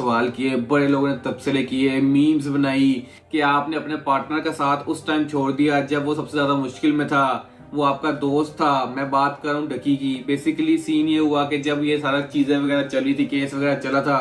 सवाल किए, बड़े लोगों ने तबसरे किए, मीम्स बनाई कि आपने अपने पार्टनर का साथ उस टाइम छोड़ दिया जब वो सबसे ज्यादा मुश्किल में था, वो आपका दोस्त था। मैं बात कर रहा हूँ डकी की। बेसिकली सीन ये हुआ कि जब ये सारा चीजें वगैरह चली थी, केस वगैरह चला था,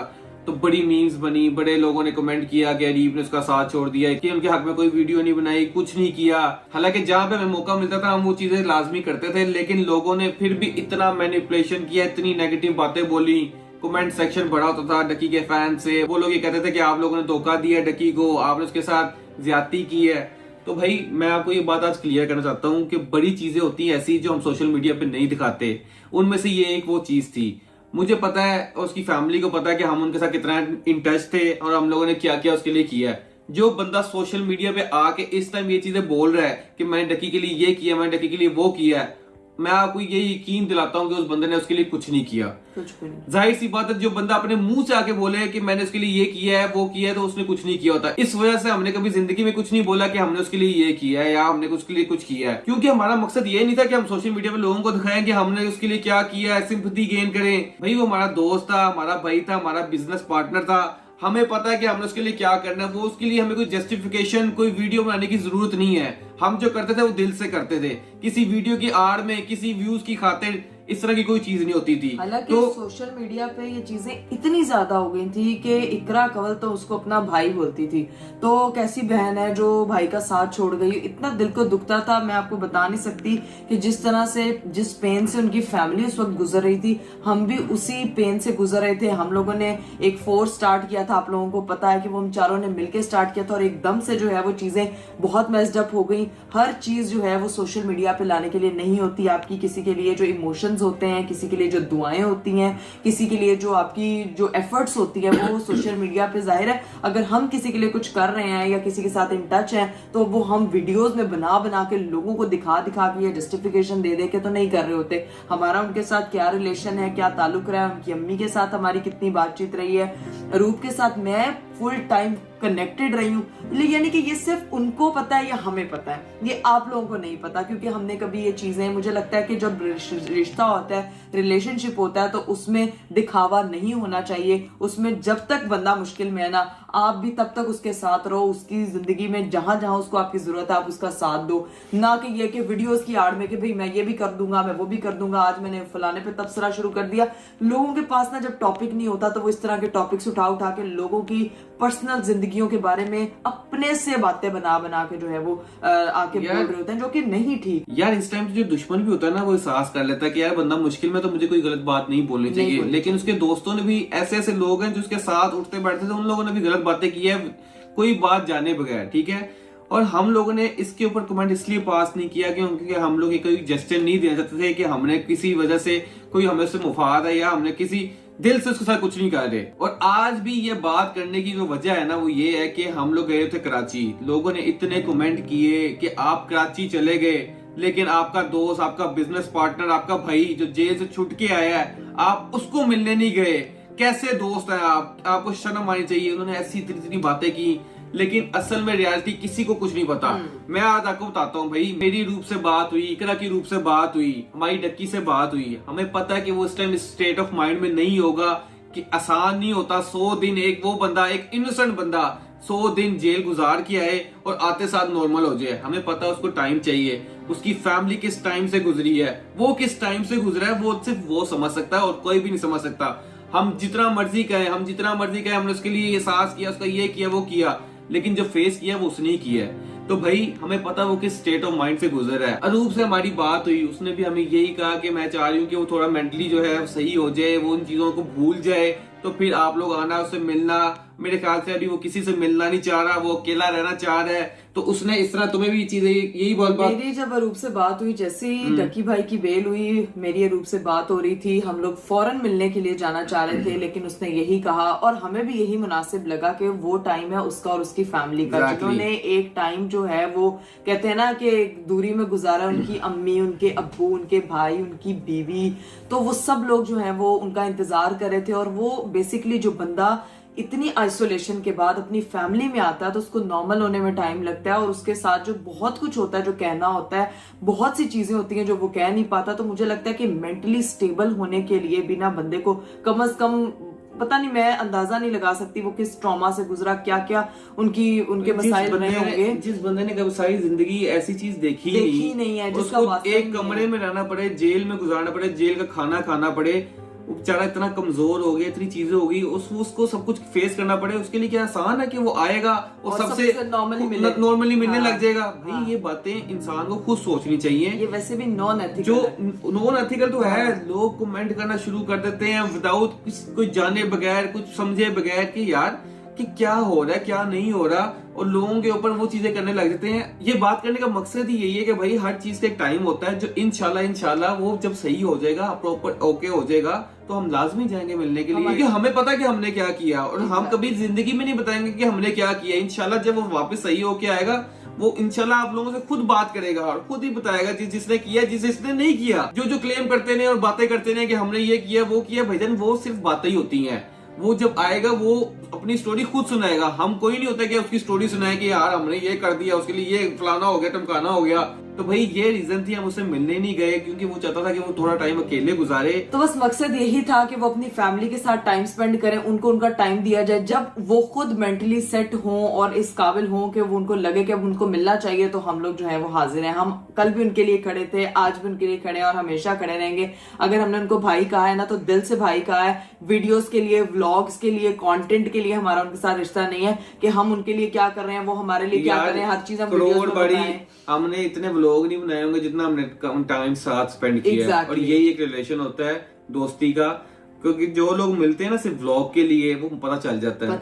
तो बड़ी मीम्स बनी, बड़े लोगों ने कमेंट किया कि अरीब ने उसका साथ छोड़ दिया, कि उनके हक में कोई वीडियो नहीं बनाई, कुछ नहीं किया। हालांकि जहां पे हमें मौका मिलता था हम वो चीजें लाजमी करते थे, लेकिन लोगों ने फिर भी इतना मैनिपुलेशन किया, इतनी नेगेटिव बातें बोली। कमेंट सेक्शन भरा होता था डकी के फैन से। वो लोग ये कहते थे कि आप लोगों ने धोखा दिया डकी को, आपने उसके साथ ज्यादती की है। तो भाई मैं आपको ये बात आज क्लियर करना चाहता हूँ कि बड़ी चीजें होती हैं ऐसी जो हम सोशल मीडिया पे नहीं दिखाते। उनमें से ये एक वो चीज थी। मुझे पता है और उसकी फैमिली को पता है कि हम उनके साथ कितना इन टच थे और हम लोगों ने क्या क्या उसके लिए किया है। जो बंदा सोशल मीडिया पे आके इस टाइम ये चीजें बोल रहा है कि मैंने डकी के लिए ये किया, मैंने डकी के लिए वो किया है, मैं आपको ये यकीन दिलाता हूं कि उस बंदे ने उसके लिए कुछ नहीं किया। कुछ भी नहीं। जाहिर सी बात है, जो बंदा अपने मुंह से आके बोले कि मैंने उसके लिए ये किया है वो किया है, तो उसने कुछ नहीं किया होता। इस वजह से हमने कभी जिंदगी में कुछ नहीं बोला कि हमने उसके लिए ये किया है या हमने उसके लिए कुछ किया है, क्योंकि हमारा मकसद ये नहीं था कि हम सोशल मीडिया पे लोगों को दिखाएं कि हमने उसके लिए क्या किया है, सिंपैथी गेन करें। भाई वो हमारा दोस्त था, हमारा भाई था, हमारा बिजनेस पार्टनर था। हमें पता है कि हमने उसके लिए क्या करना है। वो उसके लिए हमें कोई जस्टिफिकेशन, कोई वीडियो बनाने की जरूरत नहीं है। हम जो करते थे वो दिल से करते थे। किसी वीडियो की आड़ में, किसी व्यूज की खातिर इस तरह की कोई चीज नहीं होती थी। हालांकि सोशल मीडिया पे ये चीजें इतनी ज्यादा हो गई थी कि इकरा कंवल तो उसको अपना भाई बोलती थी। तो कैसी बहन है जो भाई का साथ छोड़ गई, इतना दिल को दुखता था। मैं आपको बता नहीं सकती कि जिस तरह से, जिस पेन से उनकी फैमिली उस वक्त गुजर रही थी, हम भी उसी पेन से गुजर रहे थे। हम लोगों ने एक फोर्स स्टार्ट किया था, आप लोगों को पता है कि वो हम चारों ने मिलकर स्टार्ट किया था, और एकदम से जो है वो चीजें बहुत मेस्ड अप हो गई। हर चीज जो है वो सोशल मीडिया पे लाने के लिए नहीं होती। आपकी किसी के लिए जो इमोशंस होते हैं, किसी के लिए जो दुआएं होती हैं, किसी के लिए जो आपकी जो एफर्ट्स होती है, वो सोशल मीडिया पे जाहिर है अगर हम किसी के लिए कुछ कर रहे हैं या किसी के साथ इन टच हैं, तो वो हम वीडियोस में बना बना के लोगों को दिखा दिखा के या जस्टिफिकेशन दे दे के तो नहीं कर रहे होते। हमारा उनके साथ क्या रिलेशन है, क्या ताल्लुक रहा है, उनकी अम्मी के साथ हमारी कितनी बातचीत रही है, रूप के साथ मैं फुल टाइम कनेक्टेड रही हूँ। यानी कि ये सिर्फ उनको पता है या हमें पता है, ये आप लोगों को नहीं पता, क्योंकि हमने कभी ये चीजें, मुझे लगता है कि जब रिश्ता होता है, रिलेशनशिप होता है, तो उसमें दिखावा नहीं होना चाहिए। उसमें जब तक बंदा मुश्किल में है ना, आप भी तब तक उसके साथ रहो, उसकी जिंदगी में जहां जहां उसको आपकी जरूरत है आप उसका साथ दो। ना कि ये कि वीडियोस की आड़ में कि भाई मैं ये भी कर दूंगा, मैं वो भी कर दूंगा, आज मैंने फलाने पे तबसरा शुरू कर दिया। लोगों के पास ना जब टॉपिक नहीं होता तो वो इस तरह के टॉपिक्स उठा उठा के लोगों की पर्सनल जिंदगियों के बारे में अपने से बातें बना बना के जो है वो आके बोल रहे होते हैं, जो कि नहीं ठीक। यार इस टाइम जो दुश्मन भी होता है ना, वो एहसास कर लेता है कि यार बंदा मुश्किल में, तो मुझे कोई गलत बात नहीं बोलनी चाहिए। लेकिन उसके दोस्तों ने भी, ऐसे ऐसे लोग हैं जो उसके साथ उठते बैठते थे, उन लोगों ने भी गलत बातें की है, कोई बात जाने बगैर, ठीक है। और हम लोगों ने इसके ऊपर कमेंट इसलिए पास नहीं किया क्योंकि हम लोग कोई जेस्चर नहीं देना चाहते थे कि हमने किसी वजह से कोई हमें उससे मुफाद है या हमने किसी दिल से उसके साथ कुछ नहीं कर रहे। और आज भी ये बात करने की जो वजह है ना, वो ये है कि हम लोग गए थे कराची। लोगों ने इतने कमेंट किए कि आप कराची चले गए, लेकिन आपका दोस्त, आपका बिजनेस पार्टनर, आपका भाई जो जेल से छूट के आया है, आप उसको मिलने नहीं गए। कैसे दोस्त है आप, आपको शर्म आनी चाहिए। उन्होंने ऐसी इतनी बातें की, लेकिन असल में रियलिटी किसी को कुछ नहीं पता। मैं आज आपको बताता हूँ भाई, मेरी रूप से बात हुई, इकरा की रूप से बात हुई, हमारी डक्की से बात हुई। हमें पता है कि वो इस टाइम स्टेट ऑफ माइंड में नहीं होगा, कि आसान नहीं होता 100 दिन एक वो बंदा, एक इनोसेंट बंदा 100 दिन जेल गुजार के आए और आते साथ नॉर्मल हो जाए। हमें पता है उसको टाइम चाहिए, उसकी फैमिली किस टाइम से गुजरी है, वो किस टाइम से गुजरा है, वो सिर्फ वो समझ सकता है और कोई भी नहीं समझ सकता। हम जितना मर्जी कहें, हमने उसके लिए एहसास किया, उसका ये किया वो किया, लेकिन जो फेस किया वो उसने ही किया है। तो भाई हमें पता वो किस स्टेट ऑफ माइंड से गुजर रहा है। अरूप से हमारी बात हुई, उसने भी हमें यही कहा कि मैं चाह रही हूँ कि वो थोड़ा मेंटली जो है सही हो जाए, वो उन चीजों को भूल जाए, तो फिर आप लोग आना, उससे मिलना। मेरे ख्याल से अभी वो किसी से मिलना नहीं चाह रहा, वो अकेला रहना चाह रहा है। तो उसने इस तरह तुम्हें भी चीजें यही बोल बात। मेरी जब अरूप से बात हुई, जैसे ही डकी भाई की बेल हुई, मेरी अरूप से बात हो रही थी, हम लोग फौरन मिलने के लिए जाना चाह रहे थे, लेकिन उसने यही कहा, और हमें भी यही मुनासिब लगा कि वो टाइम है उसका और उसकी फैमिली का, जिन्होंने एक टाइम जो है वो कहते हैं ना कि दूरी में गुजारा। उनकी अम्मी, उनके अब्बू, उनके भाई, उनकी बीवी, तो वो सब लोग जो है वो उनका इंतजार कर रहे थे। और वो बेसिकली जो बंदा इतनी आइसोलेशन के बाद अपनी फैमिली में आता है तो उसको नॉर्मल होने में टाइम लगता है, और उसके साथ जो बहुत कुछ होता है, जो कहना होता है, बहुत सी चीजें होती हैं जो वो कह नहीं पाता। तो मुझे लगता है कि मेंटली स्टेबल होने के लिए बिना बंदे को कम से कम पता नहीं, मैं अंदाजा नहीं लगा सकती वो किस ट्रॉमा से गुजरा, क्या क्या उनके मसाइल रहे होंगे। जिस बंदे ने कभी सारी जिंदगी ऐसी चीज देखी नहीं है, जिसका उसको एक कमरे में रहना पड़े, जेल में गुजारना पड़े, जेल का खाना खाना पड़े, वो बेचारा इतना कमजोर हो गया, इतनी चीजें हो गई, उसको सब कुछ फेस करना पड़े, उसके लिए क्या आसान है कि वो आएगा और सबसे नॉर्मली मिलने लग जाएगा। भाई ये बातें इंसान को खुद सोचनी चाहिए। ये वैसे भी नॉन एथिकल तो है। लोग कमेंट करना शुरू कर देते हैं विदाउट कोई जाने बगैर, कुछ समझे बगैर कि यार कि क्या हो रहा है क्या नहीं हो रहा, और लोगों के ऊपर वो चीजें करने लग जाते हैं। ये बात करने का मकसद ही यही है कि भाई हर चीज का एक टाइम होता है, जो इंशाल्लाह वो जब सही हो जाएगा, प्रॉपर ओके हो जाएगा, तो हम लाजमी जाएंगे मिलने के लिए, क्योंकि हमें पता है कि हमने क्या किया, और हम कभी जिंदगी में नहीं बताएंगे कि हमने क्या किया। इंशाल्लाह जब वो वापस सही होके आएगा, वो इंशाल्लाह आप लोगों से खुद बात करेगा और खुद ही बताएगा जिसने किया, जिसने नहीं किया। जो क्लेम करते हैं और बातें करते हैं कि हमने ये किया वो किया, भाईजान वो सिर्फ बातें ही होती हैं। वो जब आएगा वो अपनी स्टोरी खुद सुनाएगा। हम कोई नहीं होता कि उसकी स्टोरी सुनाए कि यार हमने ये कर दिया, उसके लिए ये फलाना हो गया टमकाना हो गया। तो भाई ये रीजन थी, हम उससे मिलने नहीं गए, क्योंकि वो चाहता था कि वो थोड़ा टाइम अकेले गुजारे। तो बस मकसद यही था कि वो अपनी फैमिली के साथ टाइम स्पेंड करें, उनको उनका टाइम दिया जाए। जब वो खुद मेंटली सेट हों और इस काबिल हों कि वो उनको लगे कि अब उनको मिलना चाहिए, तो हम लोग जो है वो हाजिर हैं। हम कल भी उनके लिए खड़े थे, आज भी उनके लिए खड़े हैं और हमेशा खड़े रहेंगे। अगर हमने उनको भाई कहा है ना, तो दिल से भाई कहा है। वीडियोस के लिए, व्लॉग्स के लिए, कंटेंट के लिए हमारा उनके साथ रिश्ता नहीं है कि हम उनके लिए क्या कर रहे हैं, वो हमारे लिए क्या कर रहे हैं। हर चीज हमने इतने व्लॉग नहीं बनाए होंगे जितना हमने टाइम साथ स्पेंड किया है। और यही एक रिलेशन होता है दोस्ती का, क्योंकि जो लोग मिलते हैं ना सिर्फ व्लॉग के लिए, वो पता चल जाता है।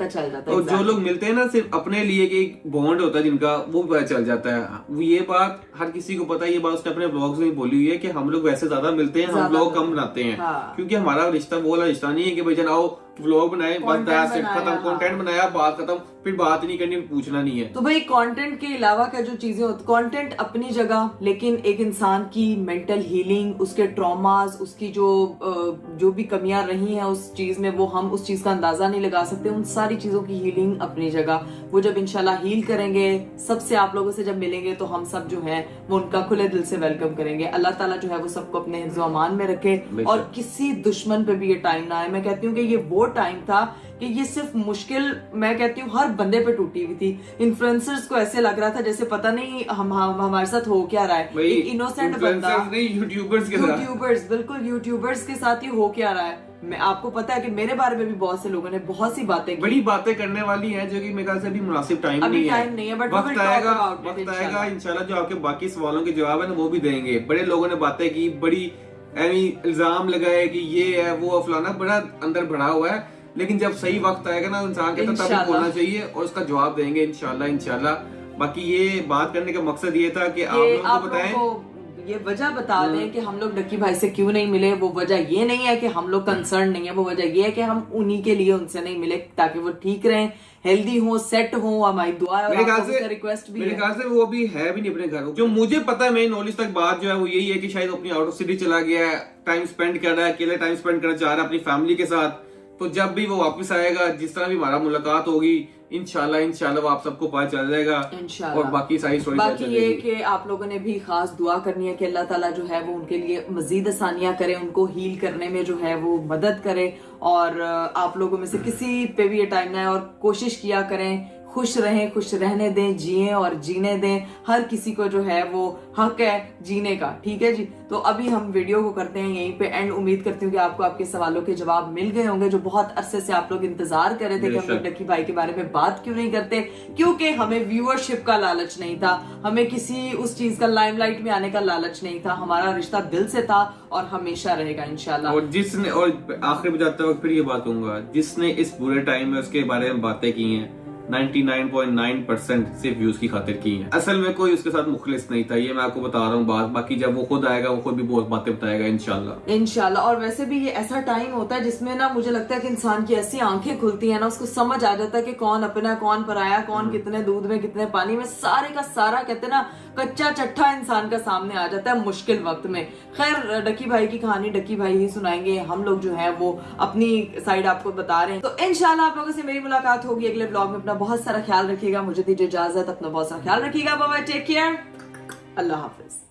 और जो लोग मिलते हैं ना सिर्फ अपने लिए, कि बॉन्ड होता है जिनका, वो पता चल जाता है। ये बात हर किसी को पता है। ये बात उसने अपने व्लॉग्स में बोली हुई है कि हम लोग वैसे ज्यादा मिलते हैं, हम लोग कम बनाते हैं। क्योंकि हमारा रिश्ता वो वाला रिश्ता नहीं है कि भाई जन आओ व्लॉग बनाए, बस खत्म, कंटेंट बनाया, बात खत्म, फिर बात नहीं करनी, पूछना नहीं है। तो भाई कंटेंट के अलावा क्या जो चीजें होती, कंटेंट अपनी जगह, लेकिन एक इंसान की मेंटल हीलिंग, उसके ट्रॉमास, उसकी जो भी कमियां रही हैं उस चीज में, वो हम उस चीज का अंदाजा नहीं लगा सकते। उन सारी चीजों की हीलिंग अपनी जगह। वो जब इंशाल्लाह हील करेंगे, सबसे आप लोगों से जब मिलेंगे, तो हम सब जो है वो उनका खुले दिल से वेलकम करेंगे। अल्लाह ताला जो है वो सबको अपने हिफ्ज़ व अमान में रखे, और किसी दुश्मन पे भी ये टाइम ना आए। मैं कहती हूँ कि ये वो टाइम था कि ये सिर्फ मुश्किल, मैं कहती हूँ हर बंदे पे टूटी हुई थी। इन्फ्लुएंसर्स को ऐसे लग रहा था जैसे पता नहीं हमारे साथ हो क्या रहा है। एक इनोसेंट बंदा, यूट्यूबर्स, बिल्कुल यूट्यूबर्स के साथ ही हो क्या रहा है। मैं आपको पता है कि मेरे बारे में भी बहुत से लोगों ने बहुत सी बातें की, बड़ी बातें करने वाली हैं, जो कि मेरे ख्याल से अभी मुनासिब टाइम नहीं है। बट वक्त आएगा इंशाल्लाह जो आपके बाकी सवालों के जवाब है ना वो भी देंगे। बड़े लोगों ने बातें की, बड़ी इल्जाम लगाए कि ये है वो फलाना, बड़ा अंदर भरा हुआ है। लेकिन जब सही वक्त आएगा ना, इंसान के तब बोलना चाहिए और उसका जवाब देंगे इंशाल्लाह। बाकी ये बात करने का मकसद ये था कि आप लोगों को बताएं, ये वजह बता दें कि हम लोग डक्की भाई से क्यों नहीं मिले। वो वजह ये नहीं है कि हम लोग कंसर्न नहीं है, वो वजह ये है कि हम उन्हीं के लिए उनसे नहीं मिले, ताकि वो ठीक रहें, हेल्दी हो, सेट हो। हमारी दुआ है, रिक्वेस्ट भी, मेरे ख्याल से वो अभी है भी नहीं अपने घर। जो मुझे पता है, मेरी नॉलेज तक बात जो है वो यही है कि शायद अपनी आउट ऑफ सिटी चला गया है, टाइम स्पेंड कर रहा है, अकेले टाइम स्पेंड करना चाह रहा है अपनी फैमिली के साथ। तो जब भी वो वापस आएगा, जिस तरह भी हमारा मुलाकात होगी, इंशाल्लाह वो आप सबको पता चल जाएगा। और बाकी सारी स्टोरी बाकी ये कि आप लोगों ने भी खास दुआ करनी है कि अल्लाह ताला जो है वो उनके लिए मजीद आसानियां करे, उनको हील करने में जो है वो मदद करे। और आप लोगों में से किसी पे भी ये टाइम ना है, और कोशिश किया करें खुश रहें, खुश रहने दें, जिएं और जीने दें। हर किसी को जो है वो हक है जीने का, ठीक है जी। तो अभी हम वीडियो को करते हैं यहीं पे एंड। उम्मीद करती हूँ कि आपको आपके सवालों के जवाब मिल गए होंगे, जो बहुत अरसे से आप लोग इंतजार कर रहे थे कि हम लोग डक्की भाई के बारे में बात क्यों नहीं करते। क्योंकि हमें व्यूअरशिप का लालच नहीं था, हमें किसी उस चीज का लाइमलाइट में आने का लालच नहीं था। हमारा रिश्ता दिल से था और हमेशा रहेगा इंशाल्लाह। और जिसने, और आखिर में जाते वक्त फिर ये बात कहूंगा, जिसने इस बुरे टाइम में उसके बारे में बातें की हैं, 99.9% सिर्फ व्यूज की खातिर की है। असल में कोई उसके साथ मुखलिस नहीं था, ये मैं आपको बता रहा हूँ बात। बाकी जब वो खुद आएगा, वो खुद भी बहुत बातें बताएगा इंशाल्लाह। और वैसे भी ये ऐसा टाइम होता है जिसमें ना मुझे लगता है कि इंसान की ऐसी आंखें खुलती हैं ना, उसको समझ आ जाता है कि कौन अपना, कौन पराया, कौन कितने दूध में कितने पानी में। सारे का सारा कहते हैं ना, कच्चा चट्टा इंसान का सामने आ जाता है मुश्किल वक्त में। खैर, डक्की भाई की कहानी डक्की भाई ही सुनाएंगे, हम लोग जो है वो अपनी साइड आपको बता रहे हैं। तो इंशाल्लाह आप लोगों से मेरी मुलाकात होगी अगले ब्लॉग में। अपना बहुत सारा ख्याल रखिएगा, मुझे दीजिए इजाजत, अपना बहुत सारा ख्याल रखिएगा। बाय बाय, टेक केयर, अल्लाह हाफिज।